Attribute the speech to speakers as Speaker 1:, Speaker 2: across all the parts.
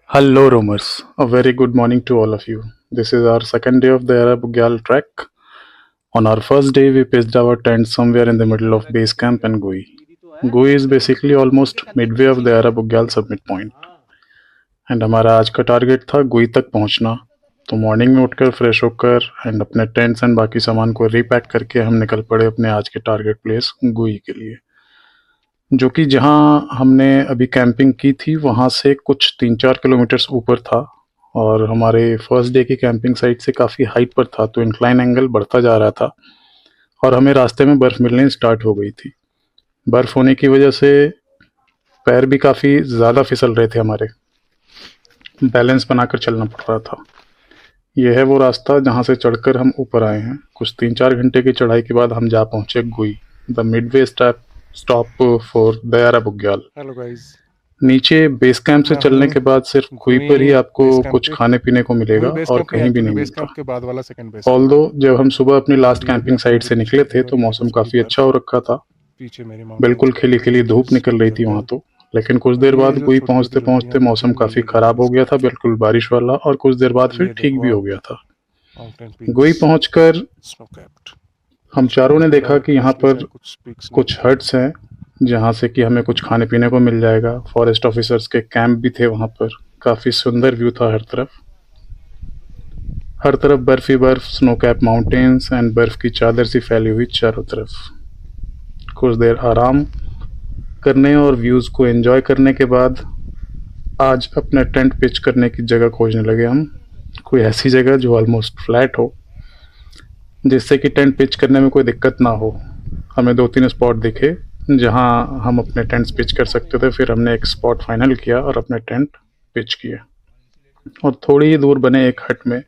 Speaker 1: Hello, roamers. A very good morning to all of you. This is our second day of the Arab Bugyal trek. On our first day, we pitched our tent somewhere in the middle of base camp and Gui. Gui is basically almost midway of the Arab Bugyal summit point. And हमारा आज का target था गुई तक पहुंचना। तो morning में उठकर फ्रेश होकर एंड अपने टेंट्स एंड बाकी सामान को रीपैक करके हम निकल पड़े अपने आज के टारगेट प्लेस गुई के लिए, जो कि जहां हमने अभी कैंपिंग की थी वहां से कुछ 3-4 किलोमीटर्स ऊपर था और हमारे फर्स्ट डे की कैंपिंग साइट से काफ़ी हाइट पर था, तो इंक्लाइन एंगल बढ़ता जा रहा था और हमें रास्ते में बर्फ़ मिलनी स्टार्ट हो गई थी। बर्फ़ होने की वजह से पैर भी काफ़ी ज़्यादा फिसल रहे थे, हमारे बैलेंस बनाकर चलना पड़ रहा था। यह है वो रास्ता जहाँ से चढ़कर हम ऊपर आए हैं। कुछ 3-4 घंटे की चढ़ाई के बाद हम जा पहुँचे गुई, the Midway stop for the Arab Bugyal.
Speaker 2: Hello guys,
Speaker 1: नीचे बेस कैंप से चलने के बाद सिर्फ गुई पर ही आपको कुछ खाने पीने को मिलेगा और कहीं भी नहीं मिलता।
Speaker 2: के बाद वाला सेकंड बेस।
Speaker 1: ऑल्दो जब हम सुबह अपनी लास्ट कैंपिंग साइट से निकले थे तो मौसम काफ़ी अच्छा हो रखा था,
Speaker 2: पीछे मेरी
Speaker 1: बिल्कुल खिली खिली धूप निकल रही थी वहाँ तो। लेकिन कुछ देर बाद गुई पहुँचते पहुँचते मौसम काफ़ी ख़राब हो गया था, बिल्कुल बारिश वाला, और कुछ देर बाद फिर ठीक भी हो गया था। गुई पहुँचकर हम चारों ने देखा कि यहाँ पर कुछ हट्स हैं जहाँ से कि हमें कुछ खाने पीने को मिल जाएगा। फॉरेस्ट ऑफिसर्स के कैंप भी थे वहाँ पर। काफ़ी सुंदर व्यू था हर तरफ बर्फ ही बर्फ, स्नो कैप माउंटेन्स एंड बर्फ की चादर सी फैली हुई चारों तरफ। कुछ देर आराम करने और व्यूज़ को एंजॉय करने के बाद आज अपने टेंट पिच करने की जगह खोजने लगे हम। कोई ऐसी जगह जो ऑलमोस्ट फ्लैट हो, जिससे कि टेंट पिच करने में कोई दिक्कत ना हो। हमें 2-3 स्पॉट दिखे जहां हम अपने टेंट्स पिच कर सकते थे। फिर हमने एक स्पॉट फाइनल किया और अपने टेंट पिच किए और थोड़ी ही दूर बने एक हट में,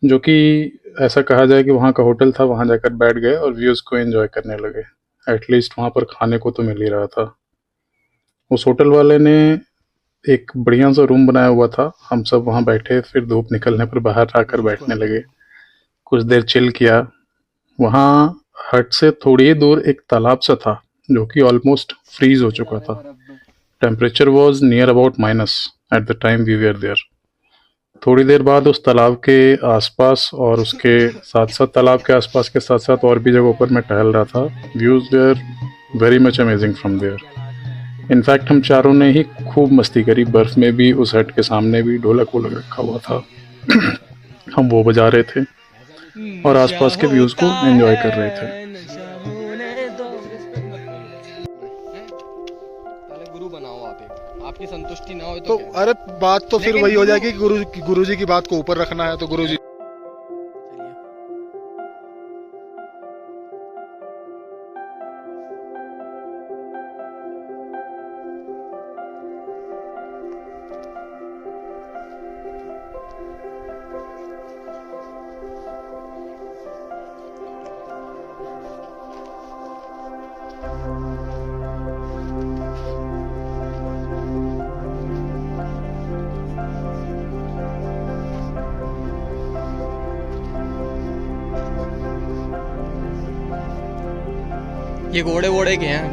Speaker 1: जो कि ऐसा कहा जाए कि वहाँ का होटल था, वहाँ जाकर बैठ गए और व्यूज़ को एंजॉय करने लगे। एटलीस्ट वहाँ पर खाने को तो मिल ही रहा था। उस होटल वाले ने एक बढ़िया सा रूम बनाया हुआ था। हम सब वहाँ बैठे, फिर धूप निकलने पर बाहर आकर बैठने लगे, कुछ देर चिल किया। वहाँ हट से थोड़ी ही दूर एक तालाब सा था जो कि ऑलमोस्ट फ्रीज हो चुका था। Temperature was near about minus at the time we were there. थोड़ी देर बाद उस तालाब के आसपास और उसके साथ साथ तालाब के आसपास के साथ साथ और भी जगहों पर मैं टहल रहा था। Views were very much amazing from there. In fact हम चारों ने ही खूब मस्ती करी। बर्फ़ में भी उस हट के सामने भी ढोलक वोलक रखा हुआ था हम वो बजा रहे थे और आसपास के व्यूज़ को एंजॉय कर रहे थे।
Speaker 3: गुरु बनाओ आप, आपकी संतुष्टि ना हो
Speaker 2: तो अरे बात तो फिर वही हो जाएगी कि गुरुजी की बात को ऊपर रखना है, तो गुरुजी
Speaker 3: ये घोड़े वोड़े के हैं,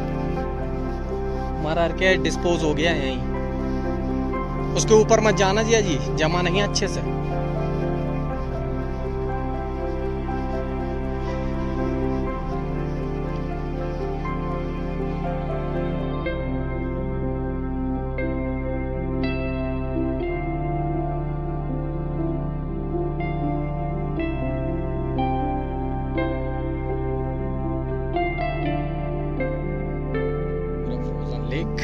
Speaker 3: मारा के डिस्पोज हो गया है यहीं। उसके ऊपर मत जाना जी, जमा नहीं अच्छे से। लेक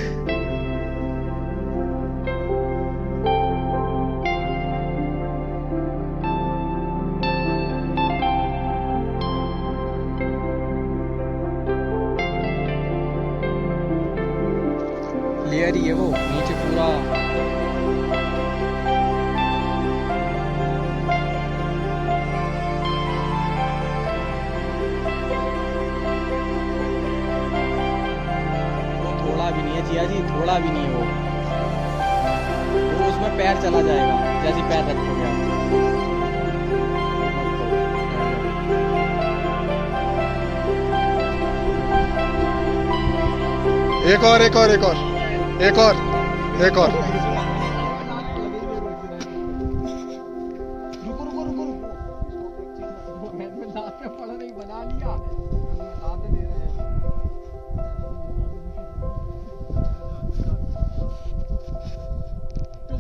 Speaker 3: क्लियर ही है वो, नीचे पूरा भी नहीं है जिया जी, थोड़ा भी नहीं है वो उसमें पैर चला जाएगा जैसे पैर रखोगे आप।
Speaker 2: एक और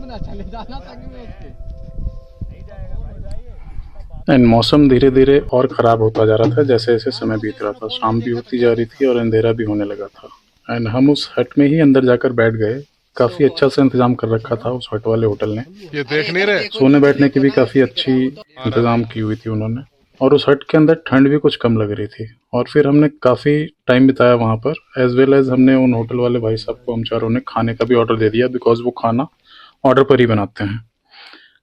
Speaker 3: ना चले जाना संग में उसके।
Speaker 1: एंड मौसम धीरे धीरे और ख़राब होता जा रहा था जैसे जैसे समय बीत रहा था। शाम भी होती जा रही थी और अंधेरा भी होने लगा था। एंड हम उस हट में ही अंदर जाकर बैठ गए। काफ़ी अच्छा सा इंतज़ाम कर रखा था उस हट वाले होटल ने।
Speaker 2: ये देख नहीं रहे।
Speaker 1: सोने बैठने की भी काफ़ी अच्छी इंतज़ाम की हुई थी उन्होंने। और उस हट के अंदर ठंड भी कुछ कम लग रही थी। और फिर हमने काफ़ी टाइम बिताया वहाँ पर, एज वेल एज हमने उन होटल वाले भाई साहब को, हम चारों ने खाने का भी ऑर्डर दे दिया, बिकॉज वो खाना ऑर्डर पर ही बनाते हैं।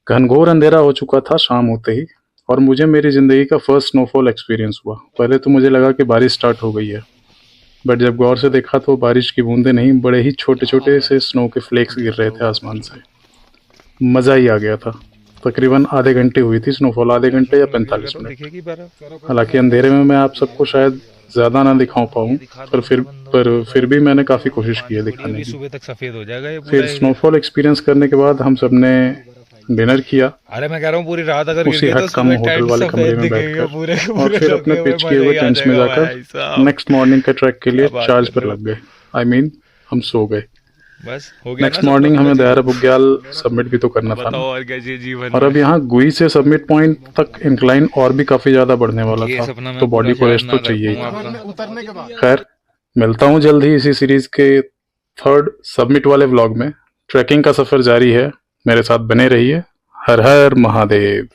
Speaker 1: घनघोर अंधेरा हो चुका था शाम होते ही, और मुझे मेरी ज़िंदगी का फर्स्ट स्नोफॉल एक्सपीरियंस हुआ। पहले तो मुझे लगा कि बारिश स्टार्ट हो गई है, बट जब गौर से देखा तो बारिश की बूंदें नहीं, बड़े ही छोटे छोटे से स्नो के फ्लेक्स गिर रहे थे आसमान से। मज़ा ही आ गया था। तकरीबन आधे घंटे हुई थी स्नोफॉल, आधे घंटे या 45 मिनट। हालांकि अंधेरे में मैं आप सबको शायद ज़्यादा ना दिखा पाऊँ, पर फिर भी मैंने काफ़ी कोशिश की है दिखाने की।
Speaker 4: सुबह तक सफेद हो जाएगा ये
Speaker 1: फिर स्नोफॉल एक्सपीरियंस करने के बाद हम सब ने डिनर किया
Speaker 4: अरे मैं कह रहा हूँ पूरी रात अगर
Speaker 1: उसी हट कम होटल वाले कमरे में बैठकर, और फिर अपने पिच किए हुए टेंट्स में जाकर नेक्स्ट मॉर्निंग के ट्रैक के लिए चार्ज पर लग गए। आई मीन हम सो गए।
Speaker 4: बस हो गया।
Speaker 1: नेक्स्ट मॉर्निंग हमें दयारा बुग्याल सबमिट भी तो करना था ना।
Speaker 4: और कैसे जीवन
Speaker 1: और अब यहाँ गुई से सबमिट पॉइंट तक इंक्लाइन और भी काफी ज्यादा बढ़ने वाला
Speaker 4: ये
Speaker 1: था,
Speaker 4: सपना मैं
Speaker 1: तो बॉडी को
Speaker 4: पूरा
Speaker 1: रेस्ट तो
Speaker 4: शायद ना
Speaker 1: चाहिए
Speaker 4: रखूं
Speaker 1: ही।
Speaker 4: अपना।
Speaker 2: उतरने के बाद
Speaker 1: खैर, मिलता हूँ जल्द ही इसी सीरीज के 3rd सबमिट वाले व्लॉग में। ट्रैकिंग का सफर जारी है, मेरे साथ बने रहिए। हर हर महादेव।